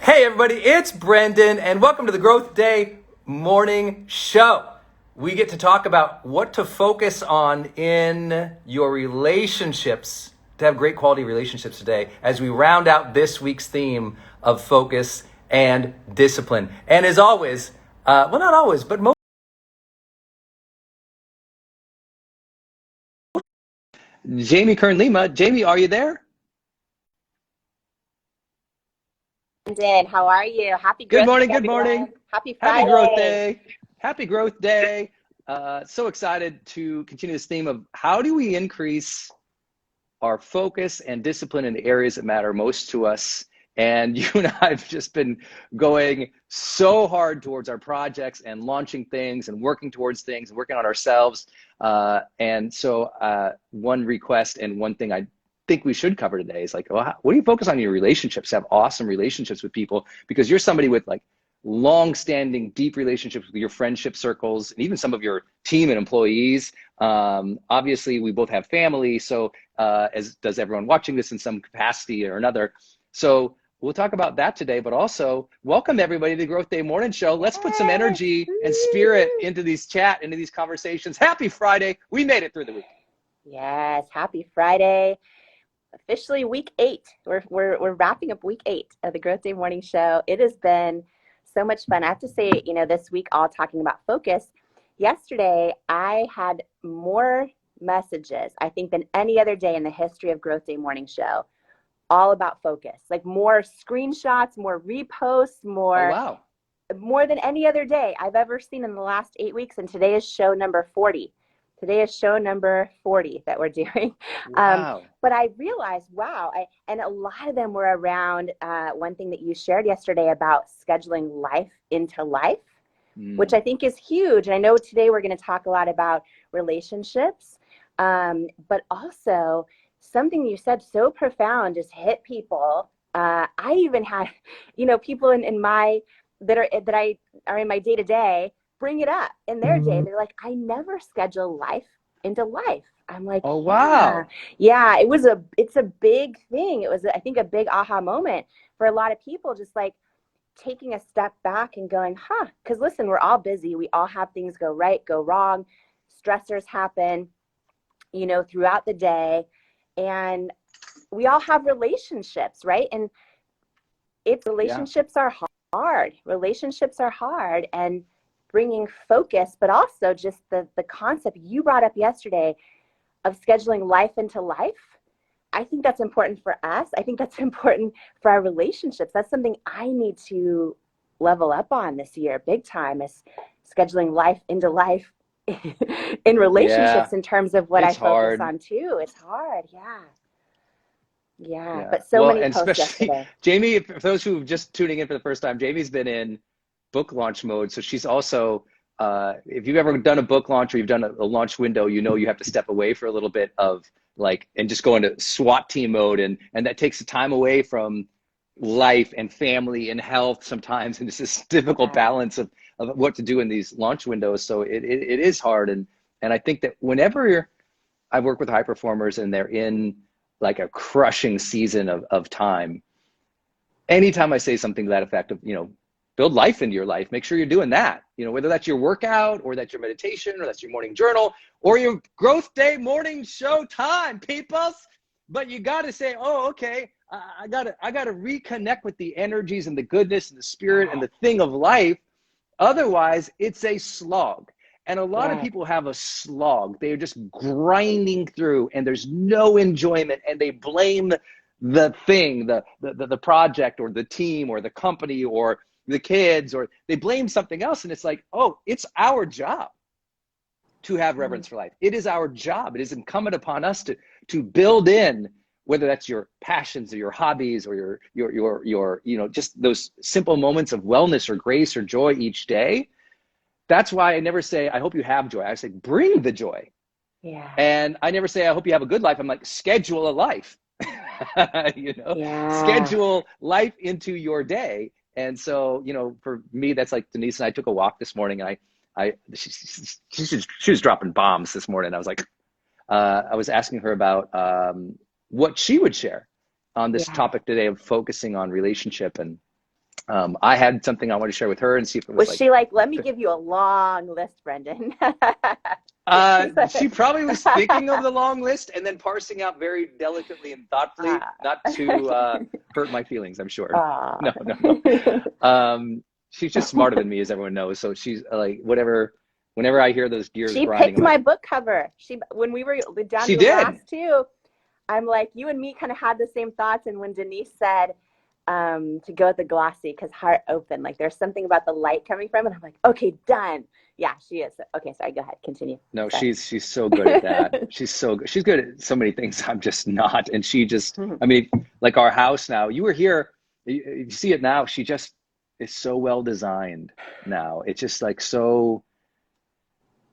Hey everybody, it's Brendon and welcome to the Growth Day Morning Show. We get to talk about what to focus on in your relationships to have great quality relationships today as we round out this week's theme of focus and discipline. And as always, well not always, but most Jamie Kern Lima. Jamie, are you there? Brendon, how are you? Happy Good Growth morning, Day, good morning. everyone. Happy Happy Growth Friday. Day. Happy Growth Day. So excited to continue this theme of how do we increase our focus and discipline in the areas that matter most to us. And you and I have just been going so hard towards our projects and launching things and working towards things and working on ourselves. And so one request and one thing I think we should cover today is like, well, what do you focus on in your relationships? Have awesome relationships with people, because you're somebody with like long-standing, deep relationships with your friendship circles and even some of your team and employees. Obviously, we both have family, so as does everyone watching this in some capacity or another. So we'll talk about that today, but also welcome everybody to the Growth Day Morning Show. Let's put some energy and spirit into these conversations. Happy Friday. We made it through the week. Yes, happy Friday. Officially week 8. We're wrapping up week 8 of the Growth Day Morning Show. It has been so much fun. I have to say, this week all talking about focus. Yesterday, I had more messages, I think, than any other day in the history of Growth Day Morning Show, all about focus. Like more screenshots, more reposts, Oh, wow. more than any other day I've ever seen in the last 8 weeks. And today is show number 40. Today is show number 40 that we're doing. Wow. But I realized, wow, and a lot of them were around one thing that you shared yesterday about scheduling life into life, which I think is huge. And I know today we're going to talk a lot about relationships, but also something you said so profound just hit people. I even had, people in my that are in my day to day bring it up in their day. They're like, I never schedule life into life. I'm like, oh, wow. Yeah. It's a big thing. It was, I think, a big aha moment for a lot of people, just like taking a step back and going, because listen, we're all busy. We all have things go right, go wrong. Stressors happen, throughout the day. And we all have relationships, right? And relationships are hard. Relationships are hard. And bringing focus, but also just the concept you brought up yesterday of scheduling life into life. I think that's important for us. I think that's important for our relationships. That's something I need to level up on this year, big time, is scheduling life into life in relationships, in terms of what I focus on too. It's hard. Yeah. But so many and posts especially yesterday. Jamie, for those who are just tuning in for the first time, Jamie's been in book launch mode. So she's also, if you've ever done a book launch or you've done a launch window, you have to step away for a little bit of and just go into SWAT team mode. And that takes the time away from life and family and health sometimes. And it's this difficult balance of what to do in these launch windows. So it is hard. And I think that whenever I work with high performers and they're in like a crushing season of time, anytime I say something to that effect of, build life into your life, make sure you're doing that, whether that's your workout or that's your meditation or that's your morning journal or your Growth Day Morning Show time, peoples. But you got to say, oh, okay, I got to reconnect with the energies and the goodness and the spirit and the thing of life. Otherwise, it's a slog. And a lot of people have a slog. They're just grinding through and there's no enjoyment, and they blame the thing, the project or the team or the company or the kids, or they blame something else. And it's like, oh, it's our job to have reverence for life. It is our job. It is incumbent upon us to build in, whether that's your passions or your hobbies or your just those simple moments of wellness or grace or joy each day. That's why I never say, I hope you have joy. I say, bring the joy. Yeah. And I never say, I hope you have a good life. I'm like, schedule a life. Schedule life into your day. And so, for me, that's like Denise and I took a walk this morning, and she was dropping bombs this morning. I was like, I was asking her about what she would share on this topic today of focusing on relationship. And I had something I wanted to share with her and see if it was Was like, she like, let me give you a long list, Brendon? she probably was thinking of the long list and then parsing out very delicately and thoughtfully, not to hurt my feelings, I'm sure. No, no, no. She's just smarter than me, as everyone knows. So she's like, whenever I hear those gears She grinding, picked I'm my like, book cover. When we were down to she the did. last two, I'm like, you and me kind of had the same thoughts. And when Denise said to go with the glossy, because heart open, like there's something about the light coming from it. I'm like, okay, done. Yeah, she is. Okay, sorry, go ahead, continue. No, Sorry. she's so good at that. She's good at so many things. I'm just not. And she just, I mean, like our house now, you were here, you see it now. She just is so well designed now. It's just like so,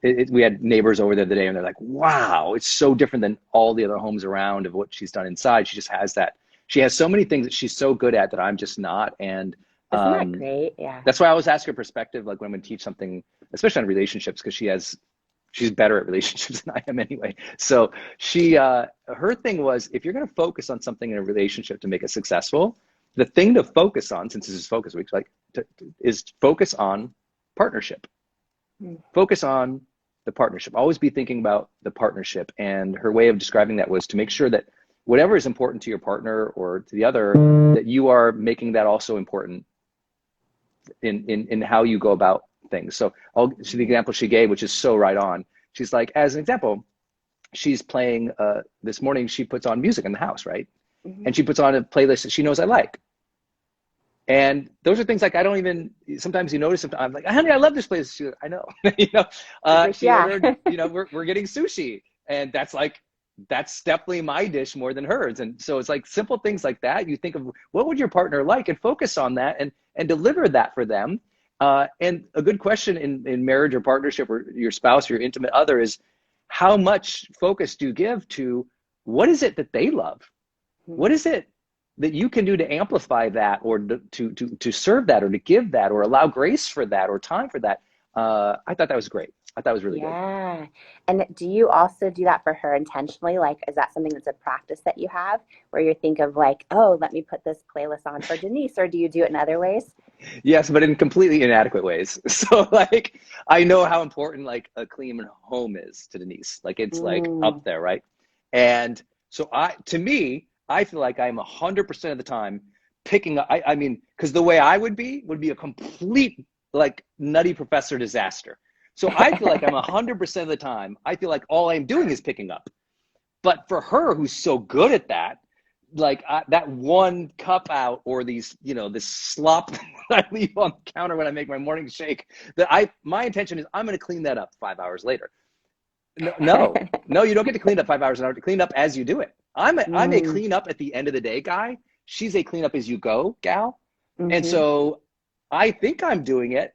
we had neighbors over there the other day and they're like, wow, it's so different than all the other homes around of what she's done inside. She just has that. She has so many things that she's so good at that I'm just not. And Isn't that great? Yeah. that's why I always ask her perspective, like when I'm going to teach something, especially on relationships, because she's better at relationships than I am anyway. So her thing was, if you're going to focus on something in a relationship to make it successful, the thing to focus on, since this is focus week, is focus on partnership. Focus on the partnership. Always be thinking about the partnership. And her way of describing that was to make sure that whatever is important to your partner or to the other, that you are making that also important in how you go about things. So the example she gave, which is so right on, she's like, as an example, she's playing, this morning she puts on music in the house, right? And she puts on a playlist that she knows I like. And those are things like, I don't even, sometimes you notice, I'm like, honey, I love this place. She's like, I know, she ordered, we're getting sushi. And that's definitely my dish more than hers. And so it's like simple things like that. You think of what would your partner like and focus on that and deliver that for them. And a good question in marriage or partnership or your spouse or your intimate other is, how much focus do you give to what is it that they love? What is it that you can do to amplify that or to serve that or to give that or allow grace for that or time for that? I thought that was great. I thought it was really good. Yeah. And do you also do that for her intentionally? Like, is that something that's a practice that you have where you think of like, oh, let me put this playlist on for Denise, or do you do it in other ways? Yes, but in completely inadequate ways. So like, I know how important like a clean home is to Denise. Like it's like up there, right? And so to me, I feel like I'm 100% of the time picking up. I mean, because the way I would be a complete like nutty professor disaster. So I feel like I'm 100% of the time, I feel like all I'm doing is picking up. But for her, who's so good at that, like that one cup out or these, this slop that I leave on the counter when I make my morning shake, my intention is I'm going to clean that up 5 hours later. No, you don't get to clean up 5 hours an hour. To clean up as you do it. I'm a clean up at the end of the day guy. She's a clean up as you go gal. And so I think I'm doing it,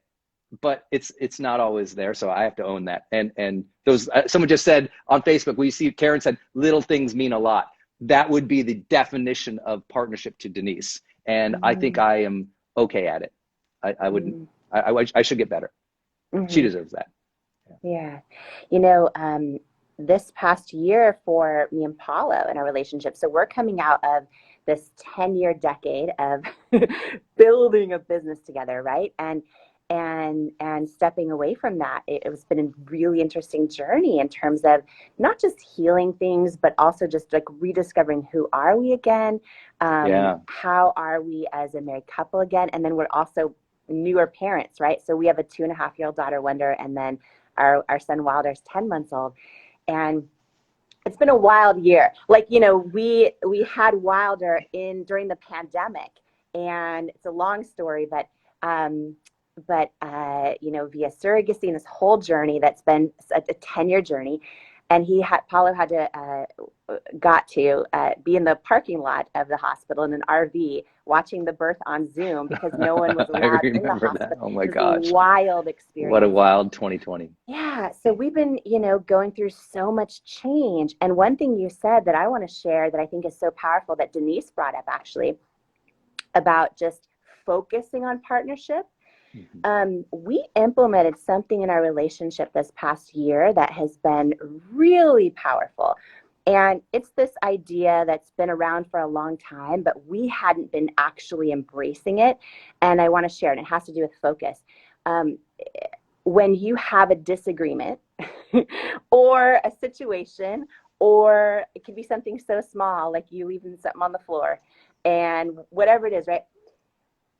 but it's not always there. So I have to own that. And those, someone just said on Facebook, we see Karen said, little things mean a lot. That would be the definition of partnership to Denise. And I think I am okay at it. I wouldn't, I should get better. She deserves that. Yeah. This past year for me and Paulo in our relationship, so we're coming out of this 10-year decade of building a business together, right? And stepping away from that, it's been a really interesting journey in terms of not just healing things, but also just like rediscovering who are we again, how are we as a married couple again, and then we're also newer parents, right? So we have a 2.5-year-old daughter, Wender, and then our son Wilder's 10 months old, and it's been a wild year. Like, we had Wilder during the pandemic, and it's a long story, but via surrogacy and this whole journey that's been a 10-year journey, and Paulo had to got to be in the parking lot of the hospital in an RV watching the birth on Zoom because no one was allowed in the hospital. That. Oh my gosh. A wild experience. What a wild 2020. Yeah. So we've been, going through so much change. And one thing you said that I want to share that I think is so powerful that Denise brought up actually about just focusing on partnership. We implemented something in our relationship this past year that has been really powerful. And it's this idea that's been around for a long time, but we hadn't been actually embracing it. And I want to share it. It has to do with focus. Um, when you have a disagreement or a situation, or it could be something so small, like you leaving something on the floor and whatever it is, right?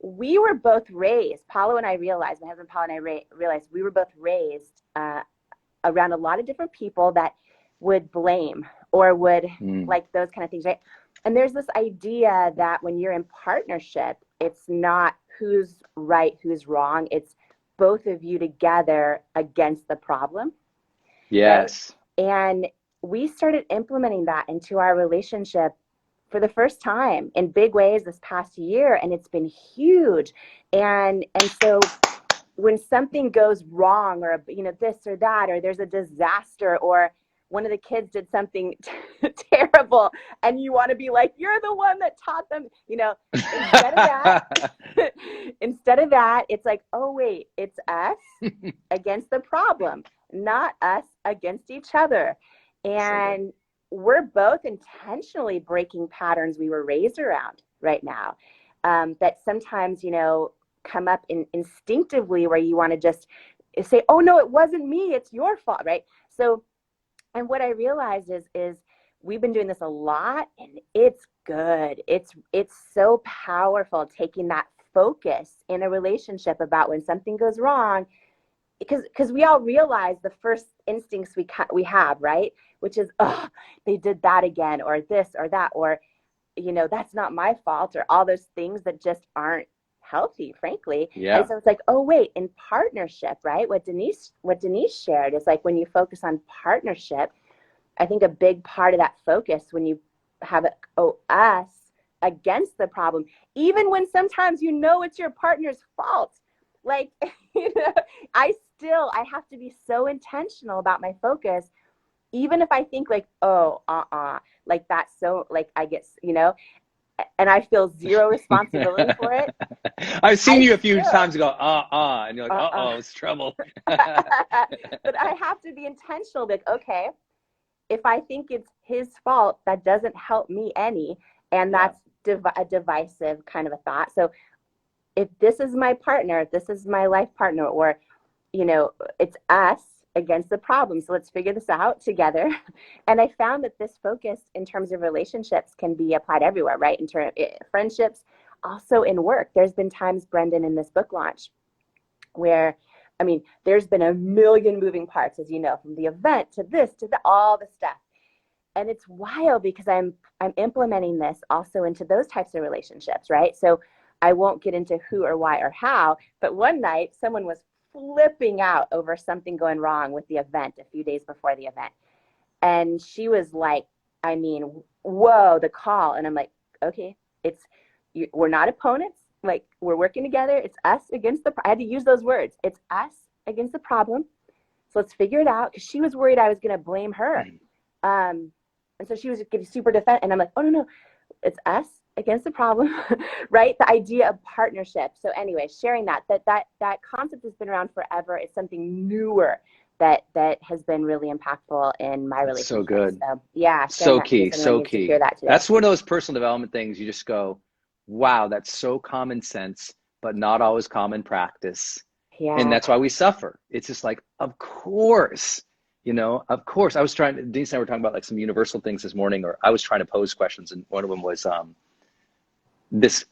We were both raised, Paulo and I realized, my husband Paulo and I realized we were both raised around a lot of different people that would blame or would like those kind of things, right? And there's this idea that when you're in partnership, it's not who's right, who's wrong. It's both of you together against the problem, right? Yes. And we started implementing that into our relationship for the first time in big ways this past year, and it's been huge. And so when something goes wrong, or this or that, or there's a disaster, or one of the kids did something terrible, and you want to be like, you're the one that taught them, instead of that, instead of that, it's like, oh wait, it's us against the problem, not us against each other. And we're both intentionally breaking patterns we were raised around right now, that sometimes come up instinctively, where you want to just say, oh no, it wasn't me, it's your fault, right? So, and what I realized is we've been doing this a lot, and it's good. It's so powerful, taking that focus in a relationship about when something goes wrong, because we all realize the first instincts we have, right? Which is, oh, they did that again, or this or that, or that's not my fault, or all those things that just aren't healthy, frankly. Yeah. And so it's like, oh wait, in partnership, right? What Denise shared is like, when you focus on partnership, I think a big part of that focus, when you have us against the problem, even when sometimes it's your partner's fault, like I have to be so intentional about my focus, even if I think like, oh, like that's so, like I get, and I feel zero responsibility for it. I've seen you a few times go, and you're like, it's trouble. But I have to be intentional, like, okay, if I think it's his fault, that doesn't help me any. And that's a divisive kind of a thought. So if this is my partner, if this is my life partner, or, it's us against the problem. So let's figure this out together. And I found that this focus in terms of relationships can be applied everywhere, right? In terms of friendships, also in work. There's been times, Brendon, in this book launch where, there's been a million moving parts, as you know, from the event to this, to all the stuff. And it's wild because I'm implementing this also into those types of relationships, right? So I won't get into who or why or how, but one night someone was flipping out over something going wrong with the event a few days before the event. And she was like, whoa, the call. And I'm like, okay, we're not opponents. Like, we're working together. It's us against I had to use those words. It's us against the problem. So let's figure it out. Because she was worried I was going to blame her. And so she was getting super defensive. And I'm like, oh, no, it's us against the problem, right? The idea of partnership. So anyway, sharing that concept has been around forever. It's something newer that has been really impactful in my relationship. So good. So yeah. So key. So key. That That's one of those personal development things you just go, wow, that's so common sense, but not always common practice. Yeah. And that's why we suffer. It's just like, of course, of course. Denise and I were talking about like some universal things this morning, or I was trying to pose questions, and one of them was this,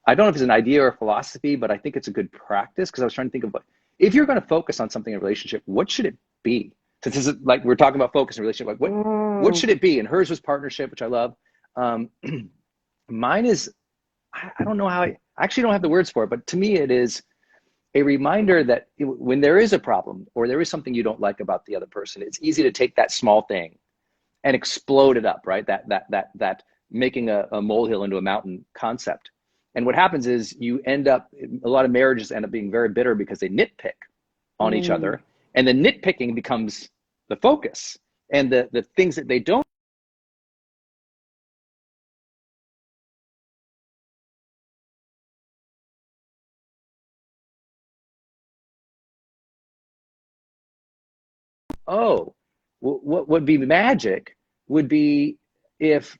I don't know if it's an idea or a philosophy, but I think it's a good practice, because I was trying to think of, if you're going to focus on something in a relationship, what should it be? Since this is like, we're talking about focus in a relationship, like what should it be? And hers was partnership, which I love. Mine is, I don't know how, I actually don't have the words for it, but to me it is a reminder that when there is a problem, or there is something you don't like about the other person, it's easy to take that small thing and explode it up, right? That making a molehill into a mountain concept. And what happens is a lot of marriages end up being very bitter because they nitpick on each other, and the nitpicking becomes the focus, and the things that they don't. Oh, what would be magic would be if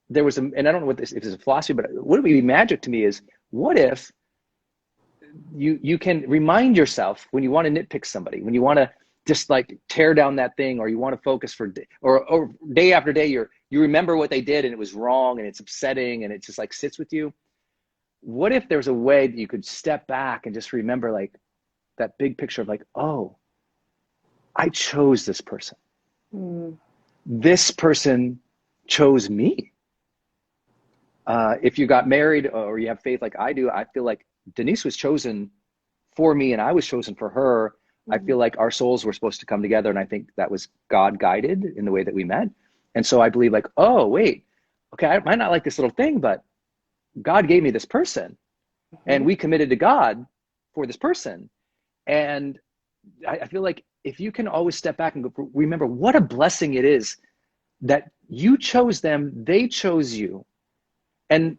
there was and I don't know what this, if it's a philosophy, but what would be magic to me is, what if you can remind yourself when you want to nitpick somebody, when you want to just like tear down that thing, or you want to focus for or day after day, you remember what they did and it was wrong and it's upsetting and it just like sits with you. What if there's a way that you could step back and just remember like that big picture of like, oh, I chose this person. This person chose me. If you got married or you have faith like I do, I feel like Denise was chosen for me and I was chosen for her. I feel like our souls were supposed to come together, and I think that was God guided in the way that we met. And so I believe like, oh, wait, okay, I might not like this little thing, but God gave me this person and we committed to God for this person. And I feel like if you can always step back and go, remember what a blessing it is that you chose them, they chose you. And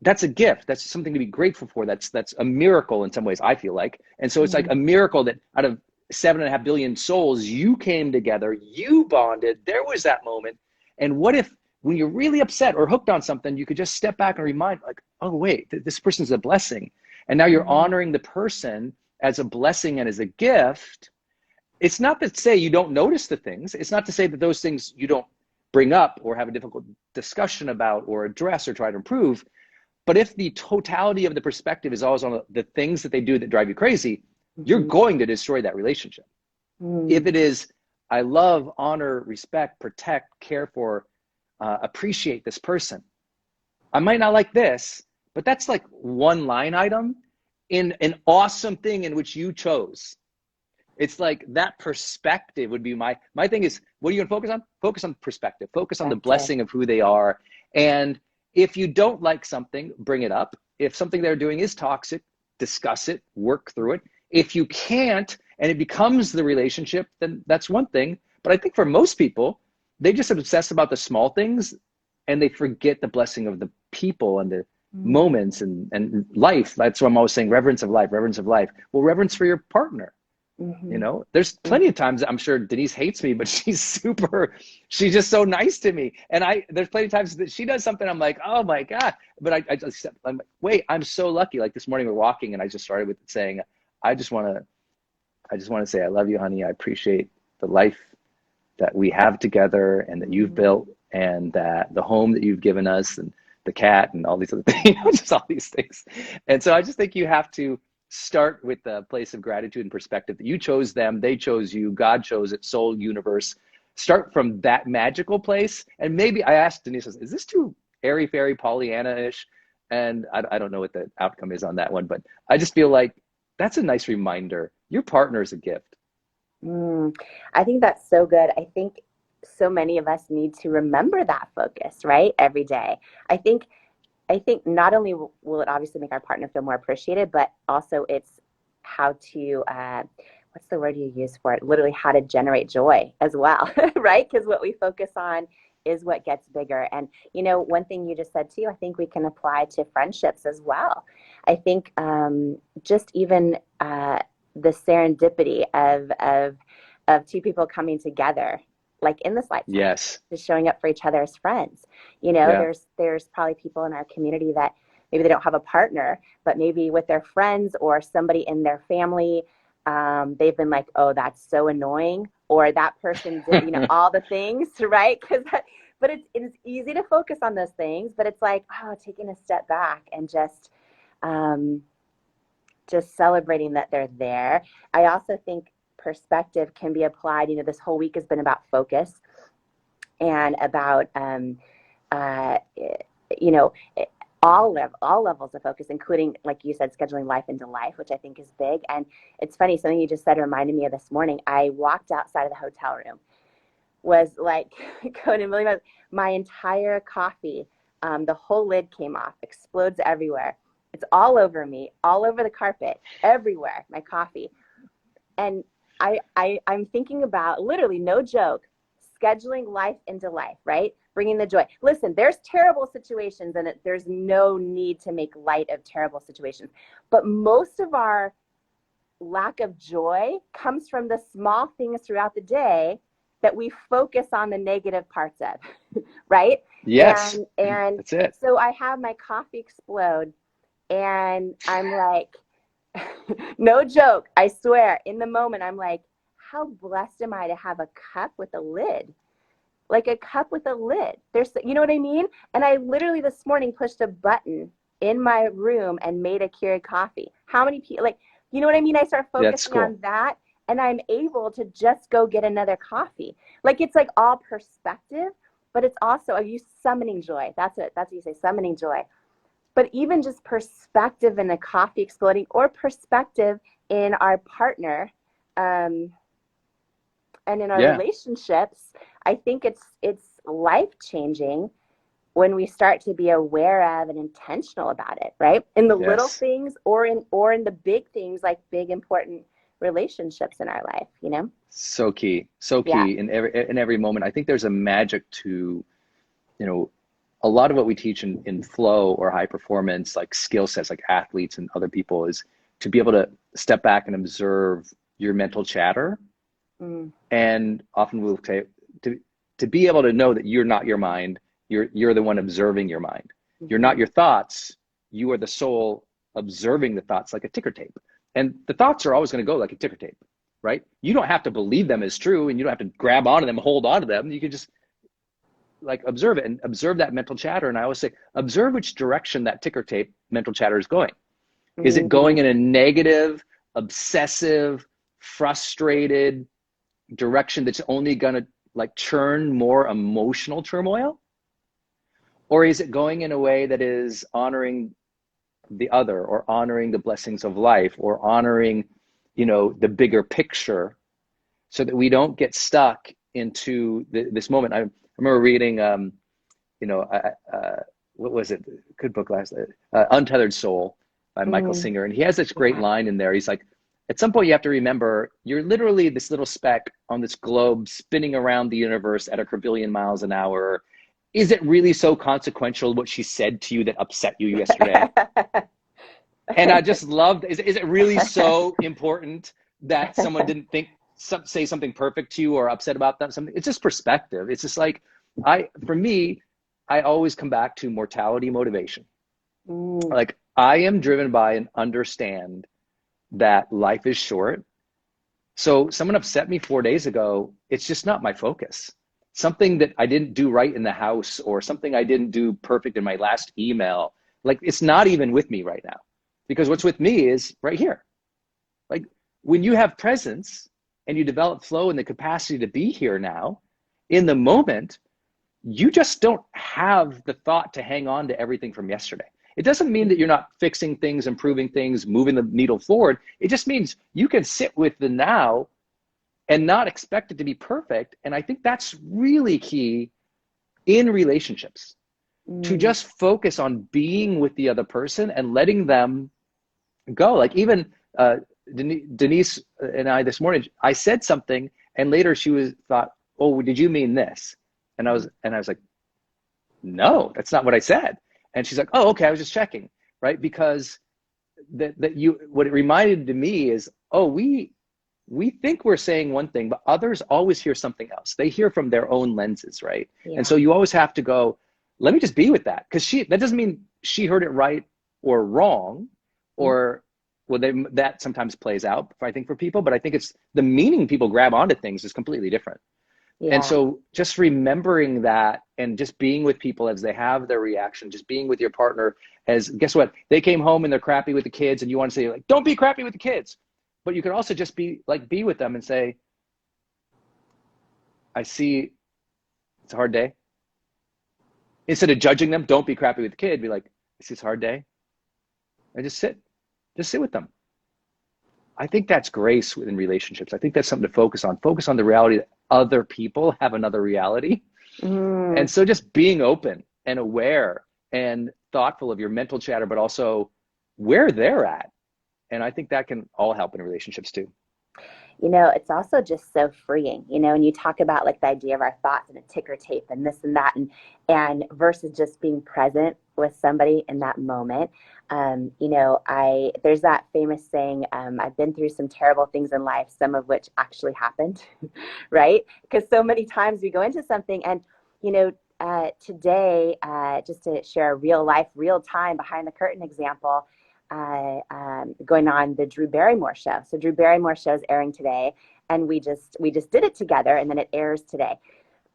that's a gift. That's something to be grateful for. That's a miracle in some ways, I feel like. And so it's like a miracle that out of 7.5 billion souls, you came together, you bonded, there was that moment. And what if when you're really upset or hooked on something, you could just step back and remind like, oh, wait, this person's a blessing. And now you're honoring the person as a blessing and as a gift. It's not to say you don't notice the things. It's not to say that those things you don't bring up or have a difficult discussion about or address or try to improve. But if the totality of the perspective is always on the things that they do that drive you crazy, you're going to destroy that relationship. If it is, I love, honor, respect, protect, care for, appreciate this person. I might not like this, but that's like one line item in an awesome thing in which you chose. It's like that perspective would be my thing is, what are you going to focus on? Focus on perspective. Focus on the blessing of who they are. And if you don't like something, bring it up. If something they're doing is toxic, discuss it, work through it. If you can't, and it becomes the relationship, then that's one thing. But I think for most people, they just obsess about the small things and they forget the blessing of the people and the moments and life. That's what I'm always saying, reverence of life, reverence of life. Well, reverence for your partner. You know, there's plenty of times I'm sure Denise hates me, but she's just so nice to me. And there's plenty of times that she does something, I'm like, oh my God. But I'm like, wait, I'm so lucky. Like this morning we're walking and I just started with saying, I just want to say, I love you, honey. I appreciate the life that we have together and that you've built, and that the home that you've given us, and the cat and all these other things, just all these things. And so I just think you have to start with the place of gratitude and perspective that you chose them, they chose you, God chose it, soul, universe. Start from that magical place. And maybe I asked Denise, is this too airy-fairy, Pollyanna-ish? And I don't know what the outcome is on that one, but I just feel like that's a nice reminder. Your partner is a gift. I think that's so good. I think so many of us need to remember that focus, right? Every day. I think not only will it obviously make our partner feel more appreciated, but also it's how to, what's the word you use for it? Literally how to generate joy as well, right? Because what we focus on is what gets bigger. And, you know, one thing you just said too, I think we can apply to friendships as well. I think just even the serendipity of two people coming together, like in this lifetime, yes, just showing up for each other as friends. You know, there's probably people in our community that maybe they don't have a partner, but maybe with their friends or somebody in their family, they've been like, oh, that's so annoying, or that person did, you know, all the things, right? But it's easy to focus on those things, but it's like, oh, taking a step back and just celebrating that they're there. I also think perspective can be applied. You know, this whole week has been about focus and about, you know, all levels of focus, including, like you said, scheduling life into life, which I think is big. And it's funny, something you just said reminded me of this morning. I walked outside of the hotel room, was like going a million miles. My entire coffee, the whole lid came off, explodes everywhere. It's all over me, all over the carpet, everywhere, my coffee. And I'm thinking about, literally, no joke, scheduling life into life, right? Bringing the joy. Listen, there's terrible situations, and there's no need to make light of terrible situations. But most of our lack of joy comes from the small things throughout the day that we focus on the negative parts of, right? Yes, And that's it. so I have my coffee explode, and I'm like, no joke, I swear, in the moment, I'm like, how blessed am I to have a cup with a lid? Like a cup with a lid. You know what I mean? And I literally this morning pushed a button in my room and made a Keurig coffee. How many people, like, you know what I mean? I start That's focusing cool. on that, and I'm able to just go get another coffee. Like, it's like all perspective, but it's also, are you summoning joy? That's what you say, summoning joy. But even just perspective in a coffee exploding, or perspective in our partner, and in our Yeah. relationships, I think it's life changing when we start to be aware of and intentional about it, right? In the little Yes. things, or in the big things, like big important relationships in our life, you know? So key. So Yeah. key in every moment. I think there's a magic to, you know, a lot of what we teach in flow or high performance, like skill sets, like athletes and other people, is to be able to step back and observe your mental chatter. Mm. And often we'll say to be able to know that you're not your mind, you're the one observing your mind. You're not your thoughts, you are the soul observing the thoughts like a ticker tape. And the thoughts are always going to go like a ticker tape, right? You don't have to believe them as true, and you don't have to grab onto them, hold onto them. You can just like observe it and observe that mental chatter. And I always say, observe which direction that ticker tape mental chatter is going. Is it going in a negative, obsessive, frustrated direction that's only going to like churn more emotional turmoil? Or is it going in a way that is honoring the other, or honoring the blessings of life, or honoring, you know, the bigger picture, so that we don't get stuck into this moment? I remember reading, you know, what was it? Good book last night, Untethered Soul by Michael Singer. And he has this great line in there. He's like, at some point you have to remember, you're literally this little speck on this globe spinning around the universe at a quadrillion miles an hour. Is it really so consequential what she said to you that upset you yesterday? And I just loved, is it really so important that someone didn't say something perfect to you or upset about that? Something. It's just perspective. It's just like, for me, I always come back to mortality motivation. Like, I am driven by and understand that life is short. So someone upset me 4 days ago, it's just not my focus. Something that I didn't do right in the house, or something I didn't do perfect in my last email, like, it's not even with me right now. Because what's with me is right here. Like, when you have presence and you develop flow and the capacity to be here now, in the moment, you just don't have the thought to hang on to everything from yesterday. It doesn't mean that you're not fixing things, improving things, moving the needle forward. It just means you can sit with the now and not expect it to be perfect. And I think that's really key in relationships, to just focus on being with the other person and letting them go. Like, even Denise and I this morning, I said something, and later she thought, oh, did you mean this? And I was like, no, that's not what I said. And she's like, oh, okay, I was just checking, right? Because what it reminded to me is, oh, we think we're saying one thing, but others always hear something else. They hear from their own lenses, right? Yeah. And so you always have to go, let me just be with that. Because that doesn't mean she heard it right or wrong, or well, that sometimes plays out, I think, for people, but I think it's the meaning people grab onto things is completely different. Yeah. And so just remembering that, and just being with people as they have their reaction, just being with your partner as, guess what? They came home and they're crappy with the kids, and you want to say, like, don't be crappy with the kids. But you can also just be with them and say, I see it's a hard day. Instead of judging them, don't be crappy with the kid. Be like, I see it's a hard day. And just sit with them. I think that's grace within relationships. I think that's something to focus on. Focus on the reality that other people have another reality. And so just being open and aware and thoughtful of your mental chatter, but also where they're at. And I think that can all help in relationships too. it's also just so freeing, and you talk about like the idea of our thoughts and a ticker tape and this and that, and versus just being present with somebody in that moment. There's that famous saying, I've been through some terrible things in life, some of which actually happened, right? Because so many times we go into something and, today, just to share a real life, real time behind the curtain example, going on the Drew Barrymore show. So Drew Barrymore show is airing today, and we just did it together, and then it airs today.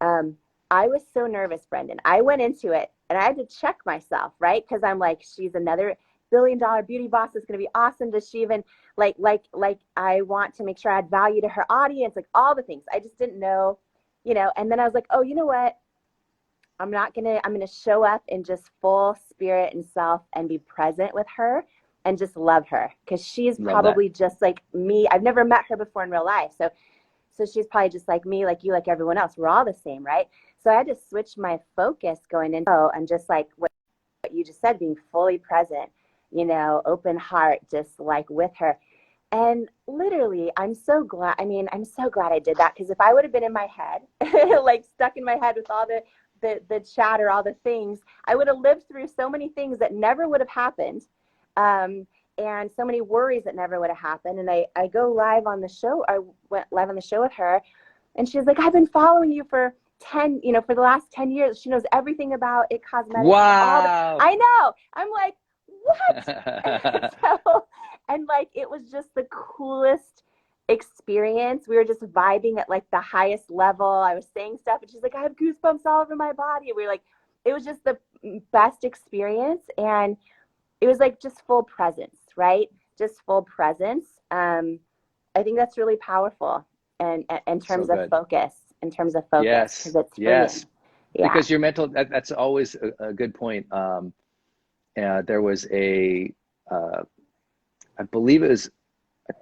I was so nervous, Brendon. I went into it and I had to check myself, right? Because I'm like, she's another billion-dollar beauty boss. It's going to be awesome. Does she even like I want to make sure I add value to her audience, like all the things. I just didn't know, and then I was like, oh, you know what? I'm going to show up in just full spirit and self and be present with her and just love her, because she's probably just like me. I've never met her before in real life. So she's probably just like me, like you, like everyone else. We're all the same, right? So I had to switch my focus going in, and just like what you just said, being fully present, open heart, just like with her. And literally, I'm so glad I did that, because if I would have been in my head, like stuck in my head with all the chatter, all the things, I would have lived through so many things that never would have happened. And so many worries that never would have happened. And I go live on the show. I went live on the show with her, and she's like, I've been following you for the last 10 years. She knows everything about IT Cosmetics. Wow. I know. I'm like, what? And like, it was just the coolest experience. We were just vibing at like the highest level. I was saying stuff, and she's like, I have goosebumps all over my body. We were like, it was just the best experience. And it was like just full presence, right? Just full presence. I think that's really powerful, and in terms of focus, Yes. because it's Yes. Yeah. Because your mental, that's always a good point. There was I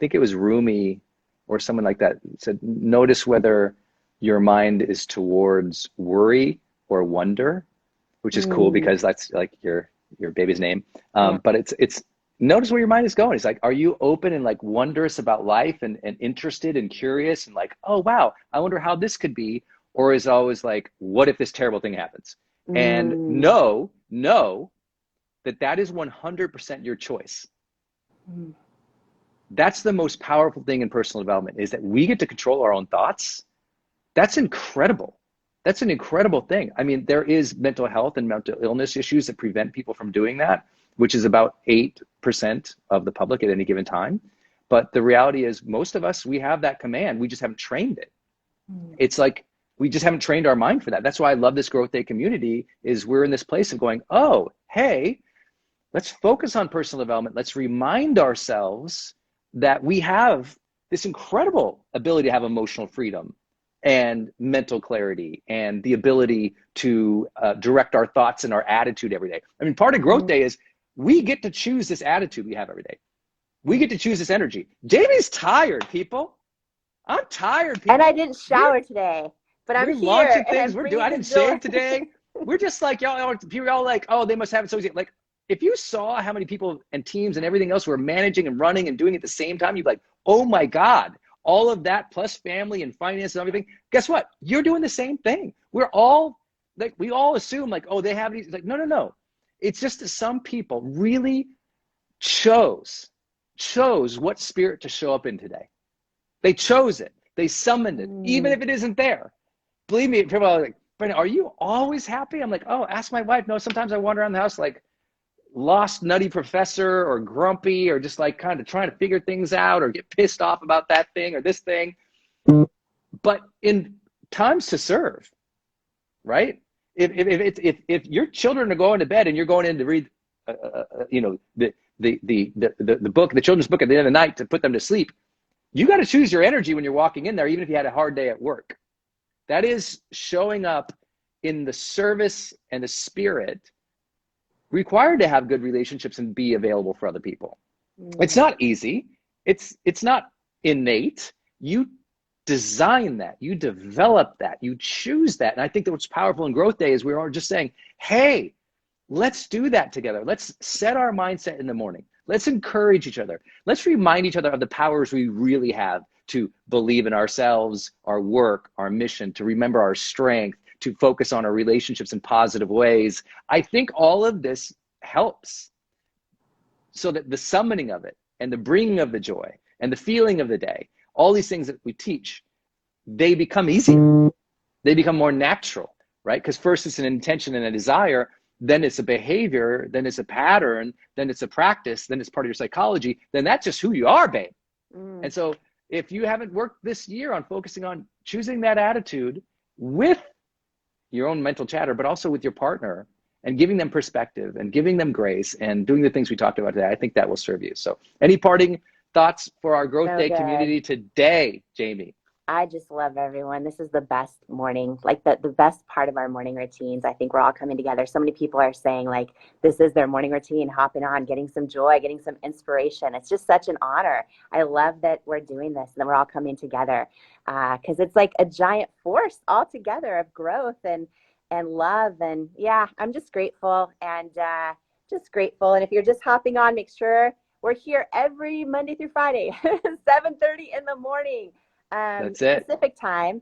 think it was Rumi or someone like that said, notice whether your mind is towards worry or wonder, which is cool because that's like your baby's name. But it's notice where your mind is going. It's like, are you open and like wondrous about life and interested and curious and like, oh, wow, I wonder how this could be? Or is it always like, what if this terrible thing happens? And know that is 100% your choice. That's the most powerful thing in personal development, is that we get to control our own thoughts. That's incredible. That's an incredible thing. I mean, there is mental health and mental illness issues that prevent people from doing that, which is about 8% of the public at any given time. But the reality is, most of us, we have that command. We just haven't trained it. It's like, we just haven't trained our mind for that. That's why I love this Growth Day community, is we're in this place of going, oh, hey, let's focus on personal development. Let's remind ourselves that we have this incredible ability to have emotional freedom and mental clarity and the ability to direct our thoughts and our attitude every day. I mean, part of Growth Day is we get to choose this attitude we have every day. We get to choose this energy. Jamie's tired, people. I'm tired, people. And I didn't shower today, but I'm here. Launching things. I didn't shave today. We're just like, y'all, people are all like, oh, they must have it so easy. Like, if you saw how many people and teams and everything else were managing and running and doing it at the same time, you'd be like, oh my God, all of that plus family and finance and everything. Guess what? You're doing the same thing. We're all like, we all assume like, oh, they have these. Like, no. It's just that some people really chose what spirit to show up in today. They chose it. They summoned it, even if it isn't there. Believe me, people are like, Brendon, are you always happy? I'm like, oh, ask my wife. No, sometimes I wander around the house like lost nutty professor or grumpy or just like kind of trying to figure things out or get pissed off about that thing or this thing. But in times to serve, right? If your children are going to bed and you're going in to read, the book, the children's book at the end of the night to put them to sleep, you got to choose your energy when you're walking in there, even if you had a hard day at work. That is showing up in the service and the spirit required to have good relationships and be available for other people. It's not easy. It's not innate. You design that, you develop that, you choose that. And I think that what's powerful in Growth Day is we're just saying, hey, let's do that together. Let's set our mindset in the morning. Let's encourage each other. Let's remind each other of the powers we really have, to believe in ourselves, our work, our mission, to remember our strength, to focus on our relationships in positive ways. I think all of this helps so that the summoning of it and the bringing of the joy and the feeling of the day, all these things that we teach, they become easier. They become more natural, right? Because first it's an intention and a desire, then it's a behavior, then it's a pattern, then it's a practice, then it's part of your psychology, then that's just who you are, babe. And so if you haven't worked this year on focusing on choosing that attitude with your own mental chatter, but also with your partner, and giving them perspective and giving them grace and doing the things we talked about today, I think that will serve you. So any parting thoughts for our Growth Day community today, Jamie? I just love everyone. This is the best morning, like the best part of our morning routines. I think we're all coming together. So many people are saying like, this is their morning routine, hopping on, getting some joy, getting some inspiration. It's just such an honor. I love that we're doing this and that we're all coming together because it's like a giant force all together of growth and love. And yeah, I'm just grateful and just grateful. And if you're just hopping on, make sure we're here every Monday through Friday, 7:30 in the morning. That's it. Pacific time.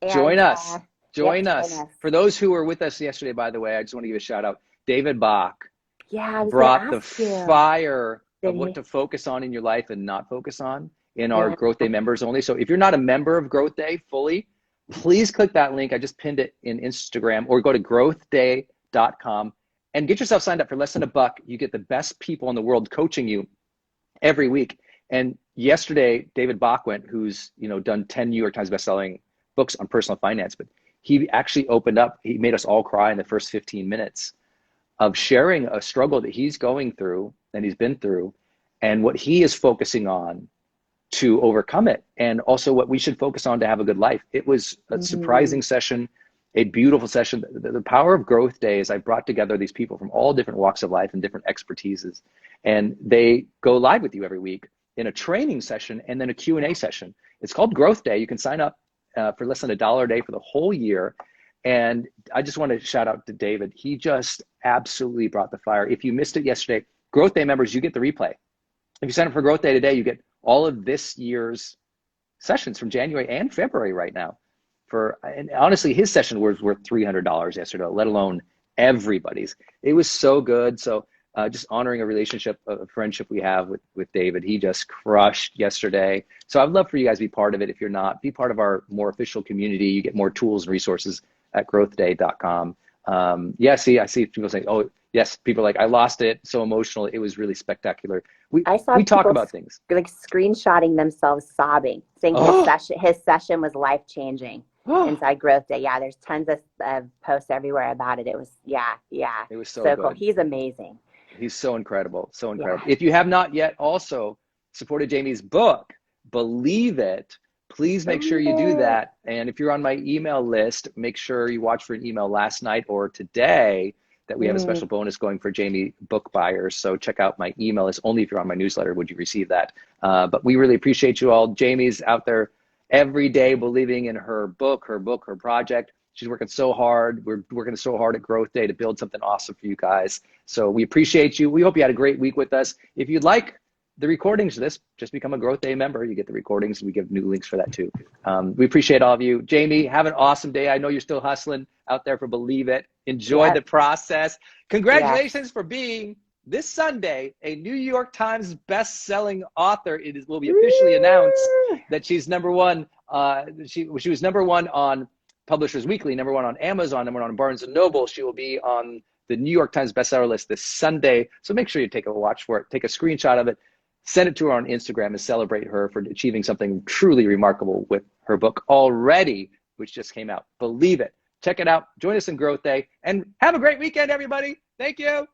And, join us. Join us. us. For those who were with us yesterday, by the way, I just want to give a shout out. David Bach brought the fire of what to focus on in your life and not focus on in our Growth Day members only. So if you're not a member of Growth Day fully, please click that link. I just pinned it in Instagram, or go to growthday.com and get yourself signed up for less than $1. You get the best people in the world coaching you every week. And yesterday, David Bach who's done 10 New York Times bestselling books on personal finance, but he actually opened up. He made us all cry in the first 15 minutes of sharing a struggle that he's going through and he's been through, and what he is focusing on to overcome it, and also what we should focus on to have a good life. It was a surprising session, a beautiful session. The power of Growth Day is I brought together these people from all different walks of life and different expertises, and they go live with you every week in a training session and then a Q&A session. It's called Growth Day. You can sign up for less than $1 a day for the whole year. And I just want to shout out to David. He just absolutely brought the fire. If you missed it yesterday, Growth Day members, you get the replay. If you sign up for Growth Day today, you get all of this year's sessions from January and February right now. And honestly, his session was worth $300 yesterday, let alone everybody's. It was so good. So just honoring a relationship, a friendship we have with David. He just crushed yesterday. So I'd love for you guys to be part of it. If you're not, be part of our more official community. You get more tools and resources at growthday.com. I see people saying, oh, yes, people are like, I lost it. So emotional. It was really spectacular. We talk about things. Like screenshotting themselves sobbing, saying his session was life-changing. Inside Growth Day. Yeah, there's tons of posts everywhere about it. It was, it was so cool. He's amazing. He's so incredible, so incredible. Yeah. If you have not yet also supported Jamie's book, Believe It, please make sure you do that. And if you're on my email list, make sure you watch for an email last night or today that we have a special bonus going for Jamie book buyers. So check out my email list. Only if you're on my newsletter would you receive that. But we really appreciate you all. Jamie's out there every day believing in her book, her project. She's working so hard. We're working so hard at Growth Day to build something awesome for you guys. So we appreciate you. We hope you had a great week with us. If you'd like the recordings of this, just become a Growth Day member. You get the recordings. We give new links for that too. We appreciate all of you. Jamie, have an awesome day. I know you're still hustling out there for Believe It. Enjoy the process. Congratulations for being this Sunday a New York Times best-selling author. Will be officially announced that she's number one. She was number one on Publishers Weekly, number one on Amazon, number one on Barnes & Noble. She will be on the New York Times bestseller list this Sunday. So make sure you take a watch for it, take a screenshot of it, send it to her on Instagram, and celebrate her for achieving something truly remarkable with her book already, which just came out. Believe It. Check it out. Join us in Growth Day and have a great weekend, everybody. Thank you.